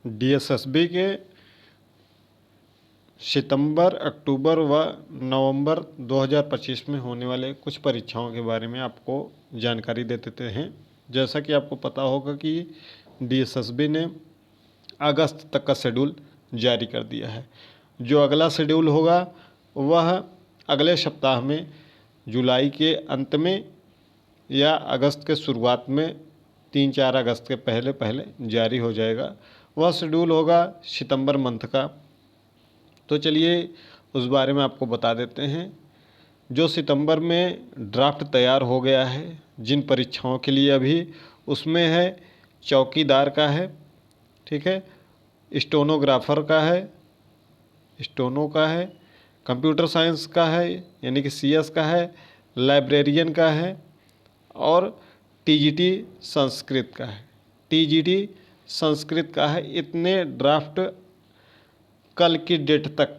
DSSB के सितंबर, अक्टूबर व नवंबर 2025 में होने वाले कुछ परीक्षाओं के बारे में आपको जानकारी दे देते हैं। जैसा कि आपको पता होगा कि डीएसएसबी ने अगस्त तक का शेड्यूल जारी कर दिया है। जो अगला शेड्यूल होगा वह अगले सप्ताह में, जुलाई के अंत में या अगस्त के शुरुआत में, 3-4 अगस्त के पहले पहले जारी हो जाएगा। वह शेड्यूल होगा सितंबर मंथ का। तो चलिए उस बारे में आपको बता देते हैं। जो सितंबर में ड्राफ्ट तैयार हो गया है जिन परीक्षाओं के लिए अभी, उसमें है चौकीदार का है, ठीक है, स्टेनोग्राफर का है, स्टेनो का है, कंप्यूटर साइंस का है यानी कि सीएस का है, लाइब्रेरियन का है और टीजीटी संस्कृत का है। टीजीटी संस्कृत का है। इतने ड्राफ्ट कल की डेट तक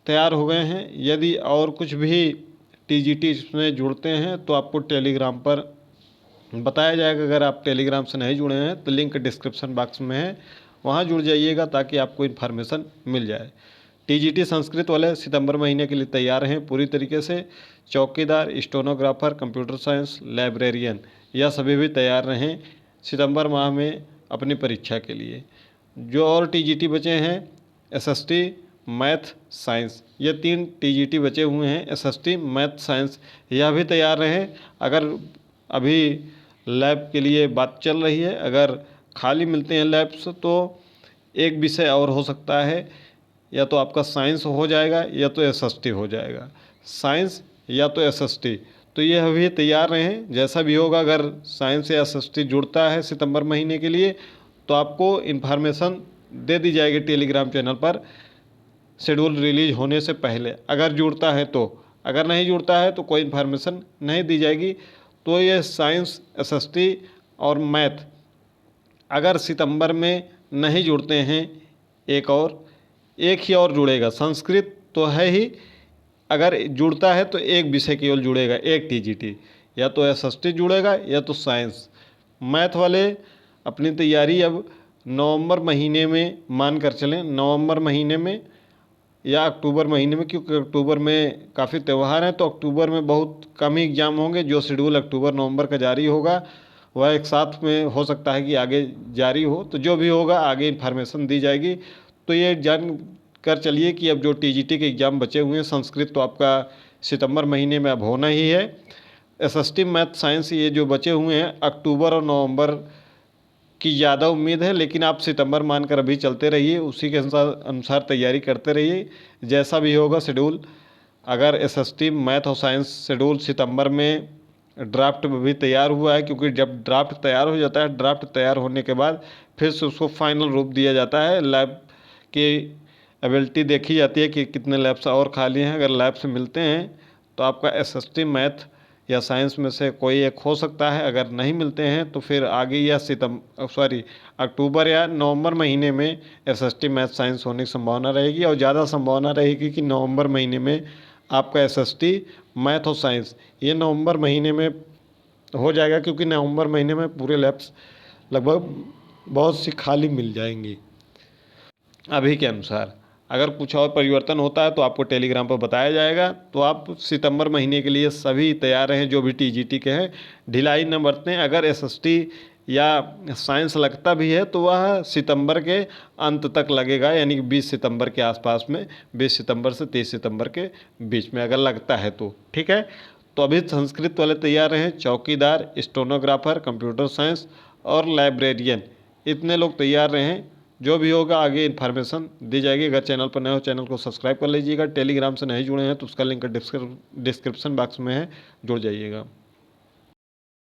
तैयार हो गए हैं। यदि और कुछ भी टीजीटी इसमें जुड़ते हैं तो आपको टेलीग्राम पर बताया जाएगा। अगर आप टेलीग्राम से नहीं जुड़े हैं तो लिंक डिस्क्रिप्शन बॉक्स में है, वहाँ जुड़ जाइएगा ताकि आपको इन्फॉर्मेशन मिल जाए। टीजीटी संस्कृत वाले सितंबर महीने के लिए तैयार हैं पूरी तरीके से। चौकीदार, स्टेनोग्राफर, कंप्यूटर साइंस, लाइब्रेरियन, यह सभी भी तैयार रहें सितंबर माह में अपनी परीक्षा के लिए। जो और टीजीटी बचे हैं, एसएसटी, मैथ, साइंस, ये 3 टीजीटी बचे हुए हैं। एसएसटी, मैथ, साइंस, यह भी तैयार रहें। अगर अभी लैब के लिए बात चल रही है, अगर खाली मिलते हैं लैब्स तो एक विषय और हो सकता है, या तो आपका साइंस हो जाएगा या तो एसएसटी हो जाएगा। साइंस या तो एसएसटी, तो ये अभी तैयार रहें। जैसा भी होगा, अगर साइंस या एसएसटी जुड़ता है सितंबर महीने के लिए तो आपको इन्फॉर्मेशन दे दी जाएगी टेलीग्राम चैनल पर शेड्यूल रिलीज होने से पहले, अगर जुड़ता है तो। अगर नहीं जुड़ता है तो कोई इन्फॉर्मेशन नहीं दी जाएगी। तो ये साइंस, एसएसटी और मैथ अगर सितंबर में नहीं जुड़ते हैं, एक ही और जुड़ेगा। संस्कृत तो है ही, अगर जुड़ता है तो एक विषय केवल जुड़ेगा, एक टीजीटी, या तो एसएसटी जुड़ेगा या तो साइंस। मैथ वाले अपनी तैयारी अब नवंबर महीने में मान कर चलें, नवंबर महीने में या अक्टूबर महीने में, क्योंकि अक्टूबर में काफ़ी त्यौहार हैं तो अक्टूबर में बहुत कम ही एग्ज़ाम होंगे। जो शेड्यूल अक्टूबर नवंबर का जारी होगा वह एक साथ में हो सकता है कि आगे जारी हो, तो जो भी होगा आगे इन्फॉर्मेशन दी जाएगी। तो ये जान कर चलिए कि अब जो टीजीटी के एग्ज़ाम बचे हुए हैं, संस्कृत तो आपका सितंबर महीने में अब होना ही है। एसएसटी, मैथ, साइंस, ये जो बचे हुए हैं अक्टूबर और नवंबर की ज़्यादा उम्मीद है, लेकिन आप सितंबर मानकर अभी चलते रहिए, उसी के अनुसार तैयारी करते रहिए। जैसा भी होगा शेड्यूल, अगर एसएसटी, मैथ और साइंस शेड्यूल सितंबर में ड्राफ्ट भी तैयार हुआ है, क्योंकि जब ड्राफ्ट तैयार हो जाता है, ड्राफ्ट तैयार होने के बाद फिर से उसको फाइनल रूप दिया जाता है। लैब की एबिलिटी देखी जाती है कि कितने लैब्स और खाली हैं। अगर लैब से मिलते हैं तो आपका एसएसटी, मैथ या साइंस में से कोई एक हो सकता है। अगर नहीं मिलते हैं तो फिर आगे या अक्टूबर या नवंबर महीने में एसएसटी, मैथ, साइंस होने की संभावना रहेगी। और ज़्यादा संभावना रहेगी कि नवंबर महीने में आपका एसएसटी, मैथ और साइंस ये नवंबर महीने में हो जाएगा, क्योंकि नवंबर महीने में पूरे लैब्स लगभग बहुत सी खाली मिल जाएंगी अभी के अनुसार। अगर कुछ और परिवर्तन होता है तो आपको टेलीग्राम पर बताया जाएगा। तो आप सितंबर महीने के लिए सभी तैयार रहें, जो भी टीजीटी के हैं। ढिलाई न बरतें। अगर एसएसटी या साइंस लगता भी है तो वह सितंबर के अंत तक लगेगा, यानी कि 20 सितंबर के आसपास में, 20 सितंबर से 30 सितंबर के बीच में अगर लगता है तो, ठीक है। तो अभी संस्कृत वाले तैयार रहें। चौकीदार, स्टेनोग्राफर, कंप्यूटर साइंस और लाइब्रेरियन, इतने लोग तैयार रहें। जो भी होगा आगे इन्फॉर्मेशन दी जाएगी। अगर चैनल पर नए हो, चैनल को सब्सक्राइब कर लीजिएगा। टेलीग्राम से नहीं जुड़े हैं तो उसका लिंक डिस्क्रिप्शन बॉक्स में है, जुड़ जाइएगा।